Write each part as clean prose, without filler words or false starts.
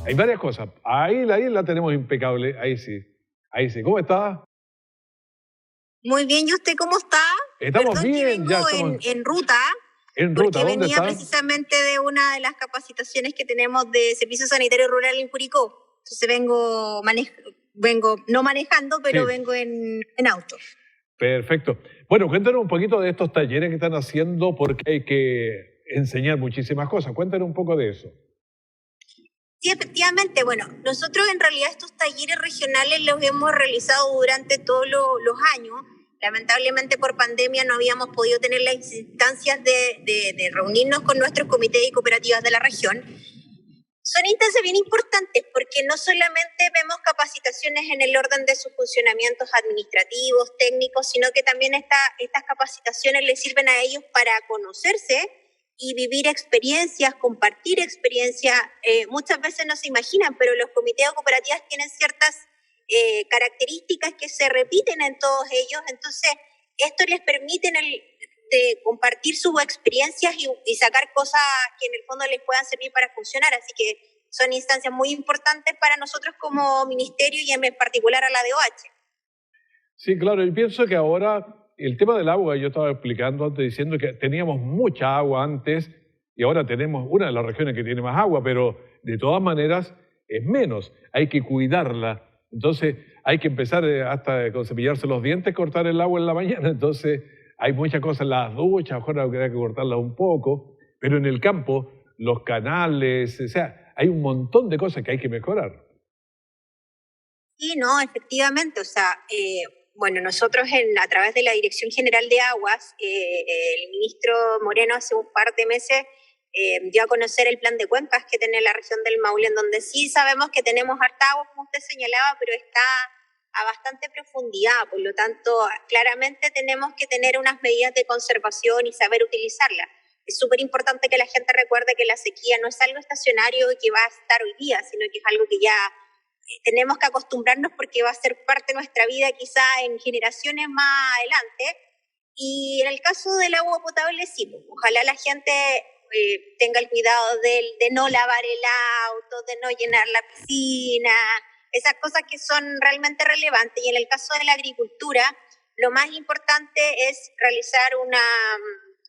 Hay varias cosas. Ahí la tenemos impecable, ahí sí. Ahí sí. ¿Cómo está? Muy bien, ¿y usted cómo está? Estamos Perdón que bien, vengo ya estamos en ruta, en ruta. porque ¿Dónde venía está? precisamente de una de las capacitaciones que tenemos de Servicio Sanitario Rural en Curicó. Entonces vengo no manejando, pero Sí. vengo en auto. Perfecto. Bueno, cuéntanos un poquito de estos talleres que están haciendo porque hay que enseñar muchísimas cosas. Cuéntanos un poco de eso. Sí, efectivamente. Bueno, nosotros en realidad estos talleres regionales los hemos realizado durante todos los años. Lamentablemente por pandemia no habíamos podido tener las instancias de reunirnos con nuestros comités y cooperativas de la región. Son instancias bien importantes porque no solamente vemos capacitaciones en el orden de sus funcionamientos administrativos, técnicos, sino que también estas capacitaciones les sirven a ellos para conocerse y vivir experiencias, compartir experiencias. Muchas veces no se imaginan, pero los comités o cooperativas tienen ciertas características que se repiten en todos ellos, entonces esto les permite de compartir sus experiencias y sacar cosas que en el fondo les puedan servir para funcionar, así que son instancias muy importantes para nosotros como ministerio y en particular a la DOH. Sí, claro, yo pienso que ahora el tema del agua, yo estaba explicando antes diciendo que teníamos mucha agua antes y ahora tenemos una de las regiones que tiene más agua, pero de todas maneras es menos, hay que cuidarla. Entonces hay que empezar hasta con cepillarse los dientes, cortar el agua en la mañana. Entonces hay muchas cosas en las duchas, mejor habría que cortarlas un poco, pero en el campo, los canales, o sea, hay un montón de cosas que hay que mejorar. Sí, no, efectivamente, o sea, bueno, nosotros a través de la Dirección General de Aguas, el ministro Moreno hace un par de meses dio a conocer el plan de cuencas que tiene la región del Maule, en donde sí sabemos que tenemos harta agua, como usted señalaba, pero está a bastante profundidad, por lo tanto, claramente tenemos que tener unas medidas de conservación y saber utilizarla. Es súper importante que la gente recuerde que la sequía no es algo estacionario y que va a estar hoy día, sino que es algo que ya tenemos que acostumbrarnos porque va a ser parte de nuestra vida quizá en generaciones más adelante. Y en el caso del agua potable, sí, pues, ojalá la gente tenga el cuidado de no lavar el auto, de no llenar la piscina, esas cosas que son realmente relevantes. Y en el caso de la agricultura, lo más importante es realizar un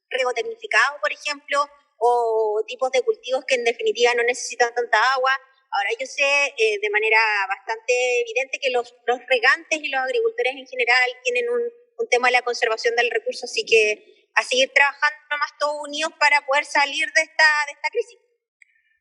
riego tecnificado, por ejemplo, o tipos de cultivos que en definitiva no necesitan tanta agua. Ahora yo sé de manera bastante evidente que los regantes y los agricultores en general tienen un tema de la conservación del recurso, así que a seguir trabajando más todos unidos para poder salir de esta crisis.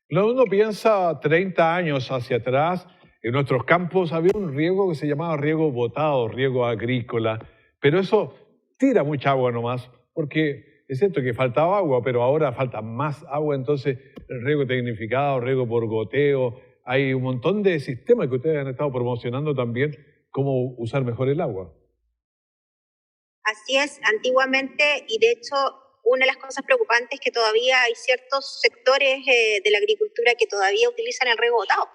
Cuando uno piensa 30 años hacia atrás, en nuestros campos había un riego que se llamaba riego botado, riego agrícola, pero eso tira mucha agua nomás, porque es cierto que faltaba agua, pero ahora falta más agua, entonces el riego tecnificado, riego por goteo, hay un montón de sistemas que ustedes han estado promocionando también, cómo usar mejor el agua. Así es, antiguamente, y de hecho una de las cosas preocupantes es que todavía hay ciertos sectores de la agricultura que todavía utilizan el riego botado.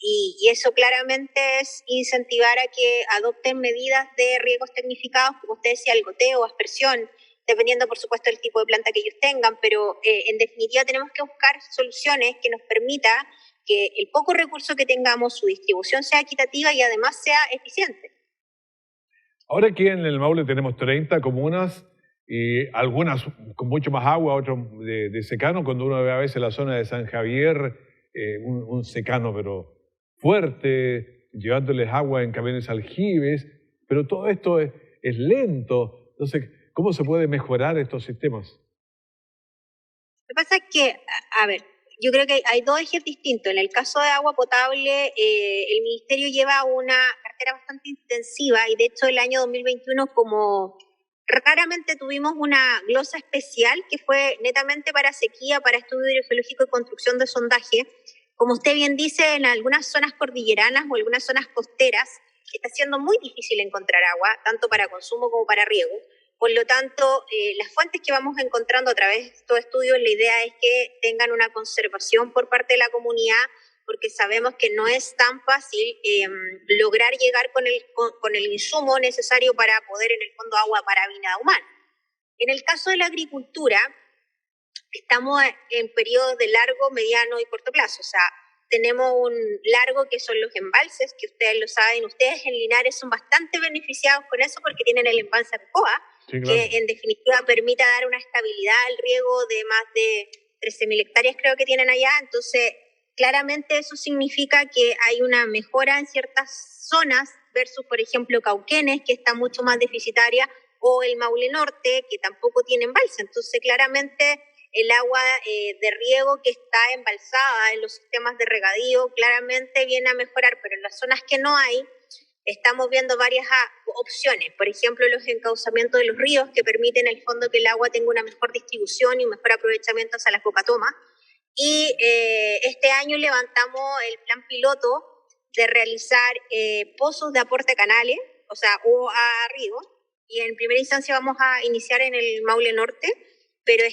Y eso claramente es incentivar a que adopten medidas de riegos tecnificados, como usted decía, el goteo, aspersión, dependiendo por supuesto del tipo de planta que ellos tengan, pero en definitiva tenemos que buscar soluciones que nos permita que el poco recurso que tengamos, su distribución sea equitativa y además sea eficiente. Ahora aquí en el Maule tenemos 30 comunas y algunas con mucho más agua, otras de secano, cuando uno ve a veces la zona de San Javier, un secano pero fuerte, llevándoles agua en camiones aljibes, pero todo esto es lento. Entonces, ¿cómo se puede mejorar estos sistemas? Lo que pasa es que, a ver, yo creo que hay dos ejes distintos. En el caso de agua potable, el ministerio lleva una cartera bastante intensiva y de hecho el año 2021 como raramente tuvimos una glosa especial que fue netamente para sequía, para estudio hidrogeológico y construcción de sondaje. Como usted bien dice, en algunas zonas cordilleranas o algunas zonas costeras está siendo muy difícil encontrar agua, tanto para consumo como para riego. Por lo tanto, las fuentes que vamos encontrando a través de estos estudios, la idea es que tengan una conservación por parte de la comunidad, porque sabemos que no es tan fácil lograr llegar con el insumo necesario para poder, en el fondo, agua para vida humana. En el caso de la agricultura, estamos en periodos de largo, mediano y corto plazo. O sea, tenemos un largo que son los embalses, que ustedes lo saben, ustedes en Linares son bastante beneficiados con eso porque tienen el embalse Arcoa, Sí, claro. que en definitiva permita dar una estabilidad al riego de más de 13.000 hectáreas creo que tienen allá, entonces claramente eso significa que hay una mejora en ciertas zonas versus, por ejemplo, Cauquenes, que está mucho más deficitaria, o el Maule Norte, que tampoco tiene embalse. Entonces, claramente, el agua de riego que está embalsada en los sistemas de regadío claramente viene a mejorar, pero en las zonas que no hay, estamos viendo varias opciones. Por ejemplo, los encauzamientos de los ríos que permiten en el fondo que el agua tenga una mejor distribución y un mejor aprovechamiento hacia la cocatoma. Y este año levantamos el plan piloto de realizar pozos de aporte a canales, o sea, o a ríos, y en primera instancia vamos a iniciar en el Maule Norte, pero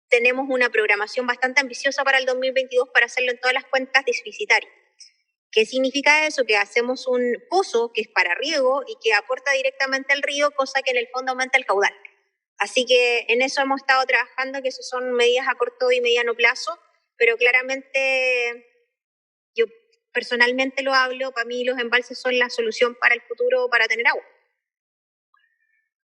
tenemos una programación bastante ambiciosa para el 2022 para hacerlo en todas las cuencas deficitarias. ¿Qué significa eso? Que hacemos un pozo que es para riego y que aporta directamente al río, cosa que en el fondo aumenta el caudal. Así que en eso hemos estado trabajando, que eso son medidas a corto y mediano plazo, pero claramente yo personalmente lo hablo, para mí los embalses son la solución para el futuro para tener agua.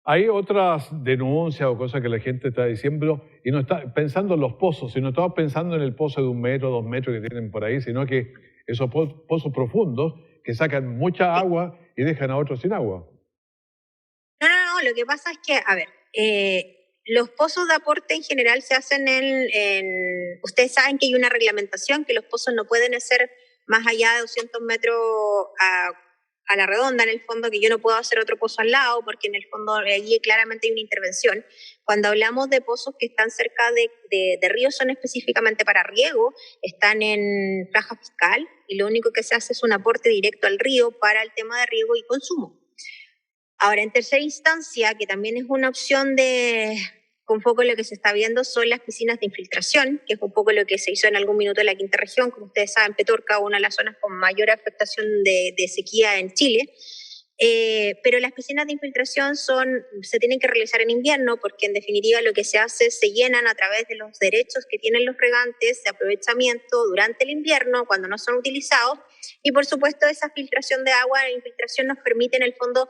Hay otras denuncias o cosas que la gente está diciendo y no está pensando en los pozos, sino estamos pensando en el pozo de 1 metro, 2 metros que tienen por ahí, sino que esos pozos profundos que sacan mucha agua y dejan a otros sin agua. No, lo que pasa es que, a ver, los pozos de aporte en general se hacen ustedes saben que hay una reglamentación, que los pozos no pueden ser más allá de 200 metros a la redonda, en el fondo, que yo no puedo hacer otro pozo al lado, porque en el fondo allí claramente hay una intervención. Cuando hablamos de pozos que están cerca de ríos, son específicamente para riego, están en franja fiscal, y lo único que se hace es un aporte directo al río para el tema de riego y consumo. Ahora, en tercera instancia, que también es una opción con foco en lo que se está viendo, son las piscinas de infiltración, que es un poco lo que se hizo en algún minuto en la quinta región. Como ustedes saben, Petorca, una de las zonas con mayor afectación de sequía en Chile. Pero las piscinas de infiltración se tienen que realizar en invierno, porque en definitiva lo que se hace es se llenan a través de los derechos que tienen los regantes de aprovechamiento durante el invierno, cuando no son utilizados. Y por supuesto, esa filtración de agua, la infiltración nos permite en el fondo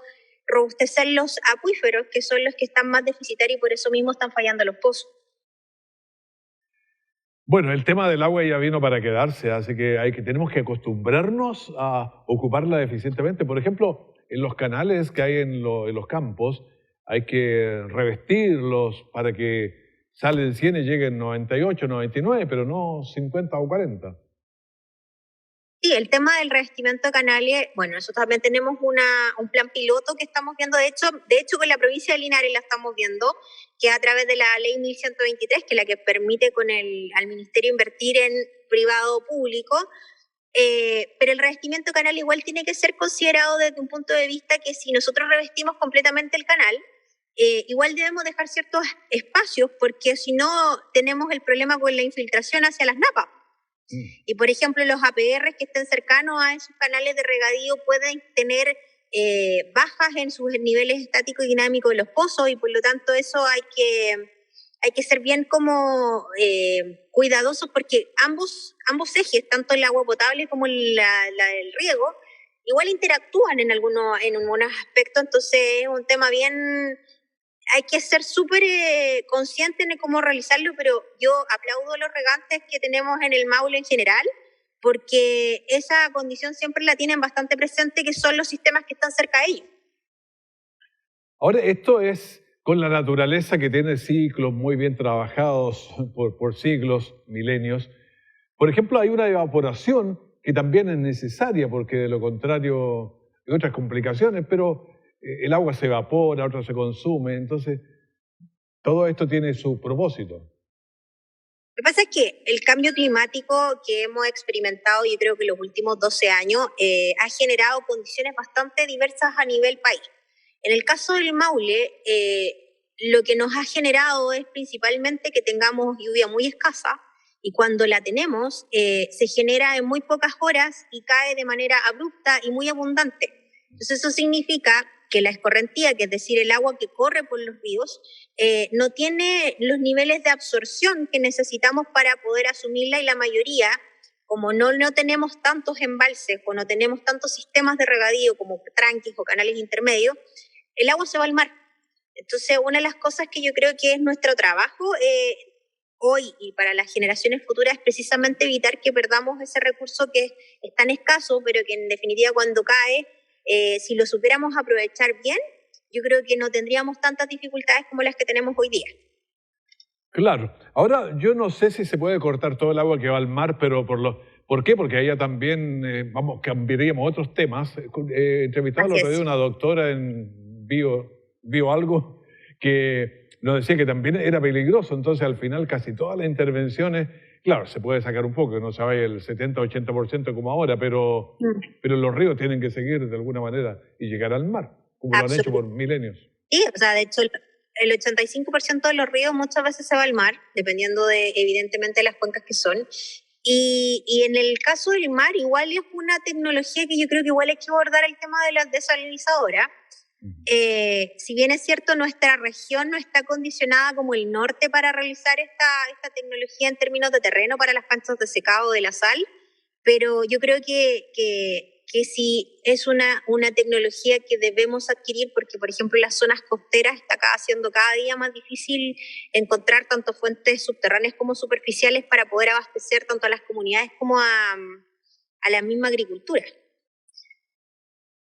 robustecer los acuíferos, que son los que están más deficitarios y por eso mismo están fallando los pozos. Bueno, el tema del agua ya vino para quedarse, así que tenemos que acostumbrarnos a ocuparla eficientemente. Por ejemplo, en los canales que hay en los campos, hay que revestirlos para que salen 100 y lleguen 98, 99, pero no 50 o 40. Sí, el tema del revestimiento de canales, bueno, nosotros también tenemos un plan piloto que estamos viendo, de hecho con la provincia de Linares la estamos viendo, que es a través de la ley 1123, que es la que permite al ministerio invertir en privado o público, pero el revestimiento de canal igual tiene que ser considerado desde un punto de vista que si nosotros revestimos completamente el canal, igual debemos dejar ciertos espacios, porque si no tenemos el problema con la infiltración hacia las napas. Y por ejemplo, los APR que estén cercanos a esos canales de regadío pueden tener bajas en sus niveles estáticos y dinámicos de los pozos, y por lo tanto eso hay que ser bien como cuidadosos, porque ambos ejes, tanto el agua potable como la del riego, igual interactúan en algunos aspectos. Entonces es un tema bien, hay que ser súper conscientes de cómo realizarlo, pero yo aplaudo los regantes que tenemos en el Maule en general, porque esa condición siempre la tienen bastante presente, que son los sistemas que están cerca de ellos. Ahora, esto es con la naturaleza que tiene ciclos muy bien trabajados por siglos, milenios. Por ejemplo, hay una evaporación que también es necesaria, porque de lo contrario hay otras complicaciones, pero el agua se evapora, otra se consume, entonces todo esto tiene su propósito. Lo que pasa es que el cambio climático que hemos experimentado, yo creo que los últimos 12 años, ha generado condiciones bastante diversas a nivel país. En el caso del Maule, lo que nos ha generado es principalmente que tengamos lluvia muy escasa, y cuando la tenemos, se genera en muy pocas horas y cae de manera abrupta y muy abundante. Entonces eso significa que la escorrentía, que es decir, el agua que corre por los ríos, no tiene los niveles de absorción que necesitamos para poder asumirla, y la mayoría como no tenemos tantos embalses o no tenemos tantos sistemas de regadío como tranques o canales intermedios, el agua se va al mar. Entonces, una de las cosas que yo creo que es nuestro trabajo hoy y para las generaciones futuras es precisamente evitar que perdamos ese recurso que es tan escaso, pero que en definitiva cuando cae, si lo supiéramos aprovechar bien, yo creo que no tendríamos tantas dificultades como las que tenemos hoy día. Claro. Ahora, yo no sé si se puede cortar todo el agua que va al mar, pero ¿por qué? Porque ahí también, cambiaríamos otros temas. Entrevistaba el otro día una doctora en bio algo que nos decía que también era peligroso. Entonces, al final, casi todas las intervenciones, claro, se puede sacar un poco, no se vaya el 70-80% como ahora, pero los ríos tienen que seguir de alguna manera y llegar al mar, como lo han hecho por milenios. Sí, o sea, de hecho, el 85% de los ríos muchas veces se va al mar, dependiendo de, evidentemente, las cuencas que son. Y en el caso del mar, igual es una tecnología que yo creo que igual hay que abordar el tema de las desalinizadoras. Si bien es cierto, nuestra región no está condicionada como el norte para realizar esta tecnología en términos de terreno para las plantas de secado de la sal, pero yo creo que sí es una tecnología que debemos adquirir porque, por ejemplo, en las zonas costeras está siendo cada día más difícil encontrar tanto fuentes subterráneas como superficiales para poder abastecer tanto a las comunidades como a la misma agricultura.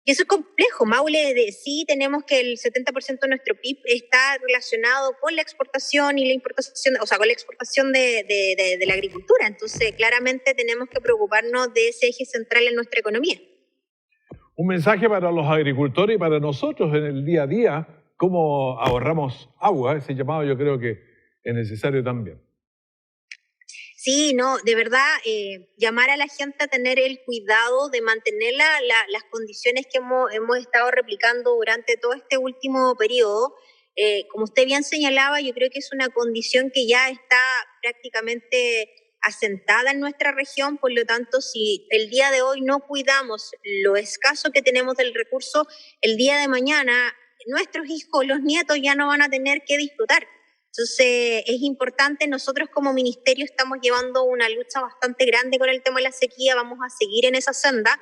Y eso es complejo, Maule, sí tenemos que el 70% de nuestro PIB está relacionado con la exportación y la importación, o sea, con la exportación de la agricultura. Entonces, claramente tenemos que preocuparnos de ese eje central en nuestra economía. Un mensaje para los agricultores y para nosotros en el día a día, cómo ahorramos agua, ese llamado yo creo que es necesario también. Sí, no, de verdad, llamar a la gente a tener el cuidado de mantener las condiciones que hemos estado replicando durante todo este último periodo. Como usted bien señalaba, yo creo que es una condición que ya está prácticamente asentada en nuestra región, por lo tanto, si el día de hoy no cuidamos lo escaso que tenemos del recurso, el día de mañana nuestros hijos, los nietos ya no van a tener que disfrutar. Entonces, es importante, nosotros como ministerio estamos llevando una lucha bastante grande con el tema de la sequía, vamos a seguir en esa senda,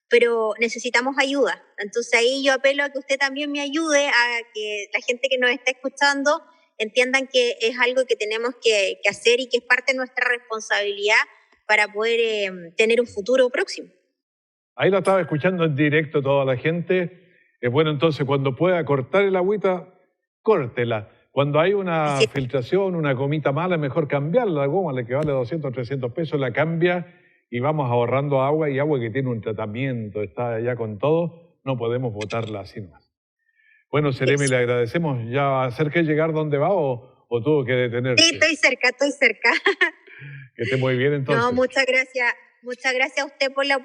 pero necesitamos ayuda. Entonces, ahí yo apelo a que usted también me ayude, a que la gente que nos está escuchando entiendan que es algo que tenemos que hacer y que es parte de nuestra responsabilidad para poder tener un futuro próximo. Ahí la estaba escuchando en directo toda la gente. Bueno, entonces, cuando pueda cortar el agüita, córtela. Cuando hay una filtración, una gomita mala, es mejor cambiarla. La goma, la que vale 200 o 300 pesos, la cambia y vamos ahorrando agua, y agua que tiene un tratamiento, está ya con todo, no podemos botarla así nomás. Bueno, Seremi, le agradecemos. ¿Ya va a hacer que llegar donde va o tuvo que detenerse? Sí, estoy cerca. Que esté muy bien entonces. No, muchas gracias. Muchas gracias a usted por la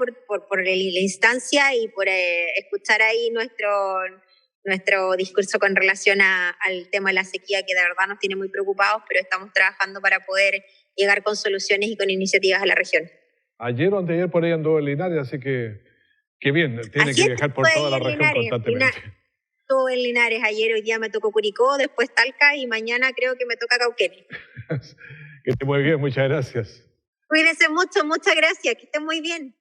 instancia y por escuchar ahí nuestro discurso con relación al tema de la sequía, que de verdad nos tiene muy preocupados, pero estamos trabajando para poder llegar con soluciones y con iniciativas a la región. Ayer o anteayer por ahí anduvo en Linares, así que bien, tiene que viajar por toda la región constantemente. Estuve en Linares ayer, hoy día me tocó Curicó, después Talca y mañana creo que me toca Cauquenes. Que esté muy bien, muchas gracias. Cuídense mucho, muchas gracias, que estén muy bien.